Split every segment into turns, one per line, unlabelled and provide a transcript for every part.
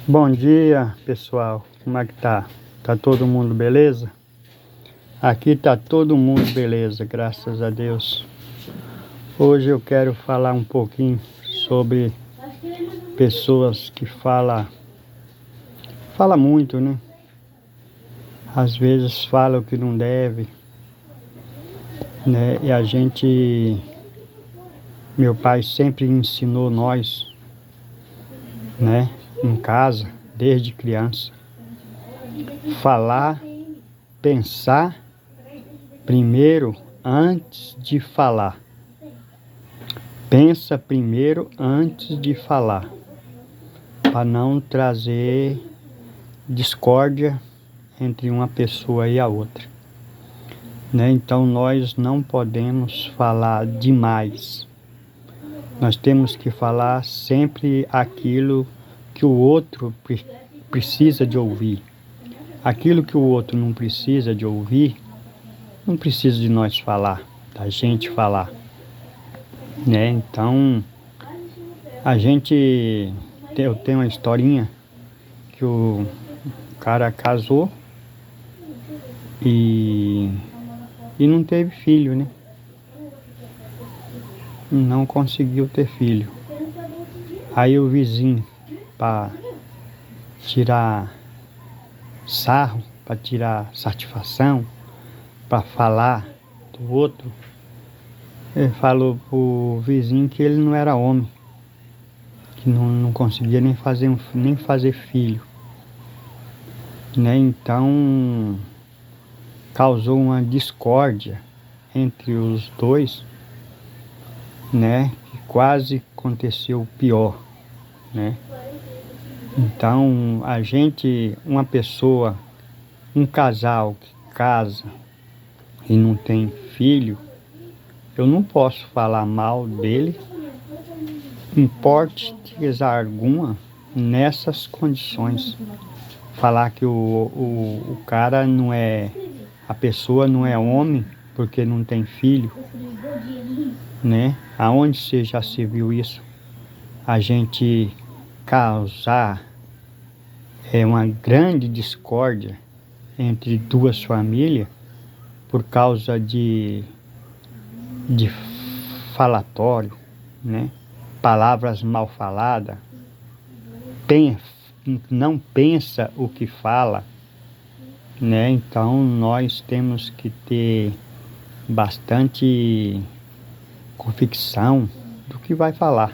Bom dia, pessoal. Como é que tá? Tá todo mundo beleza? Aqui tá todo mundo beleza, graças a Deus. Hoje eu quero falar um pouquinho sobre pessoas que fala muito, né? Às vezes fala o que não deve, né? Meu pai sempre ensinou nós, né? Em casa, desde criança, falar, pensar primeiro antes de falar. Pensa primeiro antes de falar, para não trazer discórdia entre uma pessoa e a outra, né? Então nós não podemos falar demais. Nós temos que falar sempre aquilo que o outro precisa de ouvir. Aquilo que o outro não precisa de ouvir, não precisa de nós falar, da gente falar, né? Então, eu tenho uma historinha que o cara casou e não teve filho, né? Não conseguiu ter filho. Aí o vizinho, para tirar sarro, para tirar satisfação, para falar do outro, ele falou pro vizinho que ele não era homem, que não conseguia nem fazer filho, né? Então causou uma discórdia entre os dois, né? Que quase aconteceu o pior, né? Então uma pessoa, um casal que casa e não tem filho, eu não posso falar mal dele, importe alguma, nessas condições. Falar que o cara não é, a pessoa não é homem porque não tem filho, né? Aonde você já se viu isso? A gente causar uma grande discórdia entre duas famílias por causa de falatório, né? Palavras mal faladas, não pensa o que fala, né? Então nós temos que ter bastante convicção do que vai falar,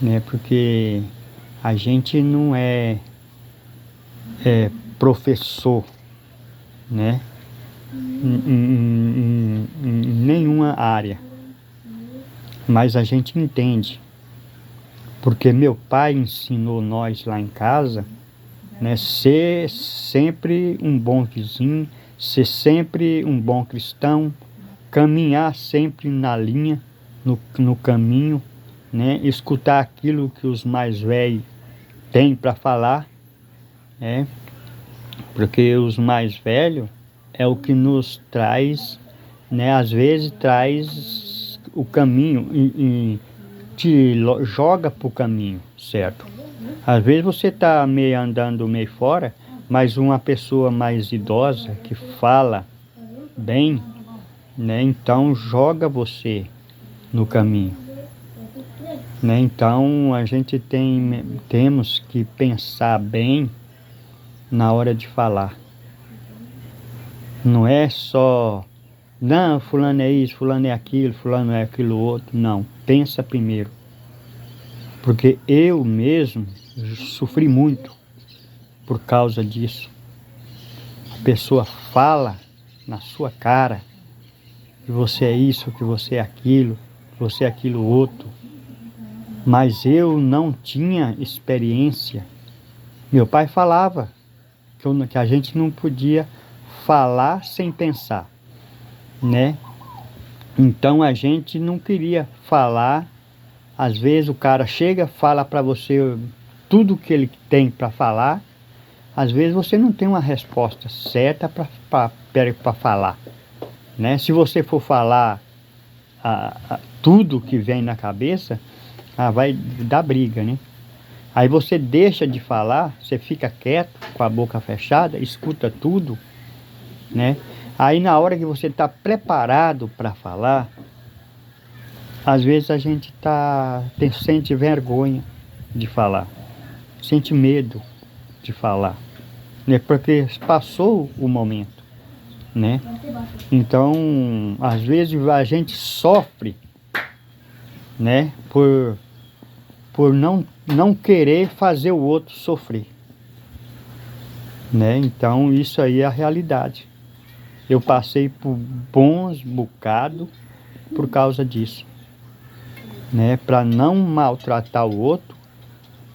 né? Porque a gente não é professor, né? Em nenhuma área, mas a gente entende, porque meu pai ensinou nós lá em casa, né? Ser sempre um bom vizinho, ser sempre um bom cristão, caminhar sempre na linha, no caminho, né? Escutar aquilo que os mais velhos têm para falar, né? Porque os mais velhos é o que nos traz, né? Às vezes traz o caminho e te joga para o caminho certo. Às vezes você está andando meio fora, mas uma pessoa mais idosa que fala bem, né? Então joga você no caminho, né? Então a gente temos que pensar bem na hora de falar. Não é só, não, fulano é isso, fulano é aquilo outro. Não, pensa primeiro. Porque eu mesmo sofri muito por causa disso. A pessoa fala na sua cara que você é isso, que você é aquilo, que você é aquilo outro. Mas eu não tinha experiência. Meu pai falava que a gente não podia falar sem pensar, né? Então a gente não queria falar. Às vezes o cara chega, fala para você tudo que ele tem para falar. Às vezes você não tem uma resposta certa para falar, né? Se você for falar tudo que vem na cabeça, vai dar briga, né? Aí você deixa de falar, você fica quieto, com a boca fechada, escuta tudo, né? Aí na hora que você está preparado para falar, às vezes a gente sente vergonha de falar, sente medo de falar, né? Porque passou o momento, né? Então, às vezes a gente sofre, né? Por não querer fazer o outro sofrer, né? Então, isso aí é a realidade. Eu passei por bons bocados por causa disso, né? Para não maltratar o outro,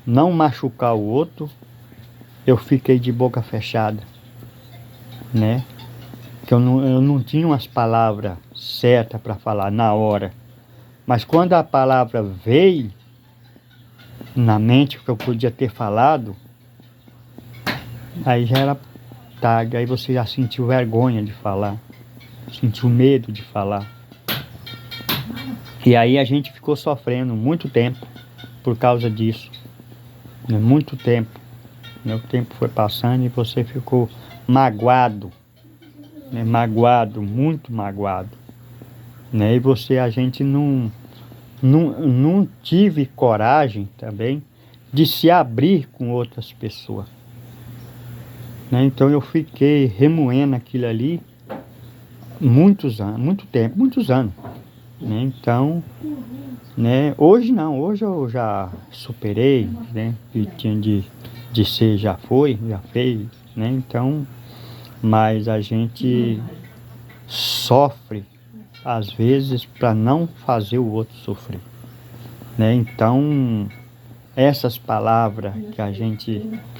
não machucar o outro, eu fiquei de boca fechada, né? Que eu não tinha umas palavras certas para falar na hora. Mas quando a palavra veio na mente que eu podia ter falado, aí já era tarde, aí você já sentiu vergonha de falar, sentiu medo de falar. E aí a gente ficou sofrendo muito tempo por causa disso, né? Muito tempo, né? O tempo foi passando e você ficou magoado, né? Magoado, muito magoado, né? E a gente não tive coragem também de se abrir com outras pessoas, né? Então eu fiquei remoendo aquilo ali muitos anos, muito tempo, muitos anos, né? Então, né? Hoje não, hoje eu já superei, né? E tinha de ser, já foi, já fez, né? Então, mas a gente sofre às vezes para não fazer o outro sofrer, né? Então, essas palavras que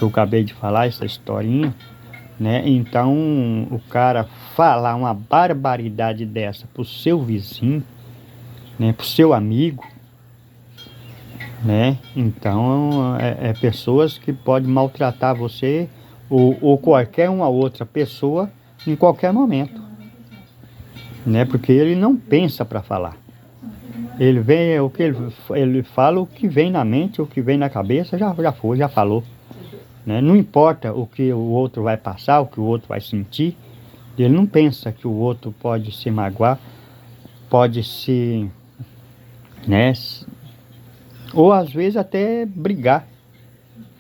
eu acabei de falar, essa historinha, né? Então, o cara falar uma barbaridade dessa pro seu vizinho, né? Pro seu amigo, né? Então, é pessoas que podem maltratar você ou qualquer uma outra pessoa em qualquer momento, né? Porque ele não pensa para falar. Ele vem, ele fala o que vem na mente, o que vem na cabeça, já foi, já falou, né? Não importa o que o outro vai passar, o que o outro vai sentir, ele não pensa que o outro pode se magoar, pode se, né? Ou às vezes até brigar,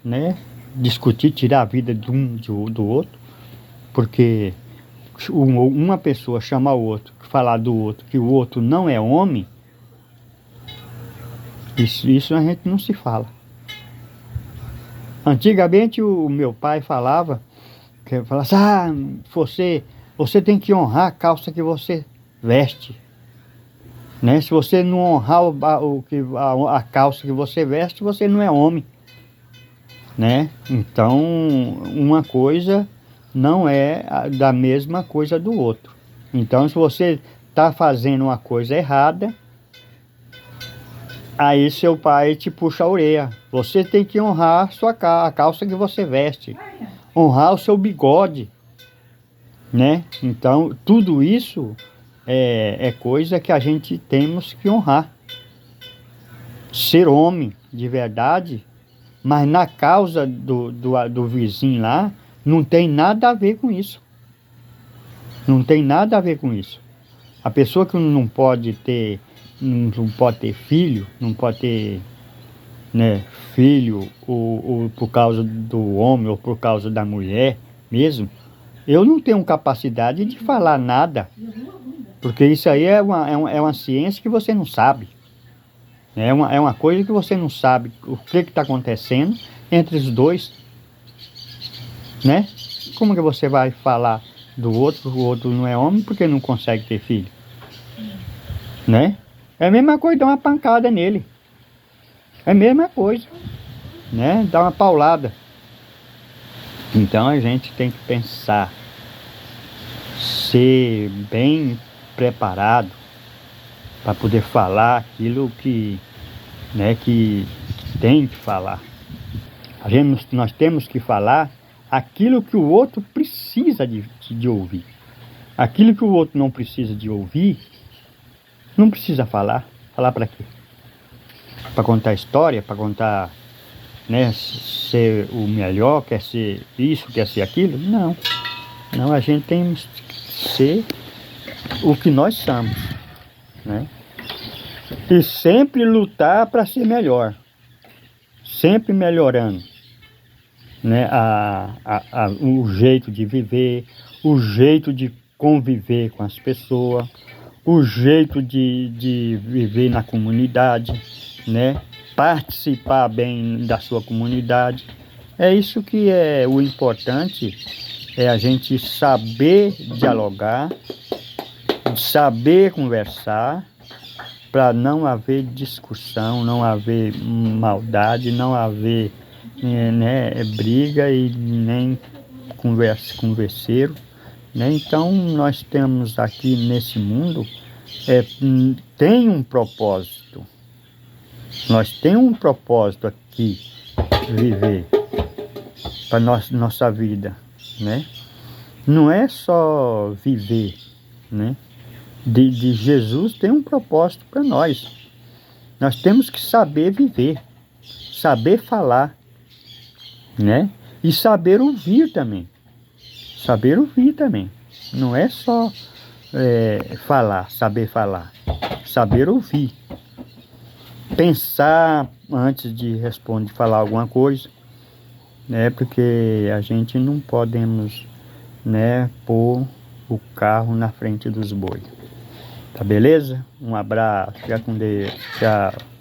né? Discutir, tirar a vida de do outro, porque uma pessoa chamar o outro, falar do outro, que o outro não é homem, isso a gente não se fala. Antigamente o meu pai falava assim, você tem que honrar a calça que você veste, né? Se você não honrar a calça que você veste, você não é homem, né? Então, uma coisa não é da mesma coisa do outro. Então, se você está fazendo uma coisa errada, aí seu pai te puxa a orelha. Você tem que honrar a calça que você veste, honrar o seu bigode, né? Então, tudo isso é coisa que a gente temos que honrar. Ser homem de verdade, mas na causa do vizinho lá, não tem nada a ver com isso. Não tem nada a ver com isso. A pessoa que não pode ter filho, não pode ter, né, filho, ou por causa do homem, ou por causa da mulher mesmo, eu não tenho capacidade de falar nada, porque isso aí é uma ciência que você não sabe. É uma coisa que você não sabe o que está acontecendo entre os dois, né? Como que você vai falar do outro, o outro não é homem porque não consegue ter filho, né? É a mesma coisa dar uma pancada nele. É a mesma coisa, né? Dar uma paulada. Então a gente tem que pensar, ser bem preparado para poder falar aquilo que, né, que tem que falar. Nós temos que falar aquilo que o outro precisa de ouvir. Aquilo que o outro não precisa de ouvir, não precisa falar. Falar para quê? Para contar história, para contar né, ser o melhor, quer ser isso, quer ser aquilo. Não, não, a gente tem que ser o que nós somos, né? E sempre lutar para ser melhor, sempre melhorando, né? O jeito de viver, o jeito de conviver com as pessoas, o jeito de viver na comunidade, né? Participar bem da sua comunidade. É isso que é o importante, é a gente saber dialogar, saber conversar, para não haver discussão, não haver maldade, não haver né, briga e nem converseiro, né? Então nós temos aqui nesse mundo tem um propósito. Nós temos um propósito aqui viver para nossa vida, né? Não é só viver, né? De Jesus tem um propósito para nós. Nós temos que saber viver, saber falar, né? E saber ouvir também. Saber ouvir também. Não é só falar, saber ouvir. Pensar antes de responder, falar alguma coisa, né? Porque a gente não podemos, né, pôr o carro na frente dos bois. Tá beleza? Um abraço, fica com Deus, tchau.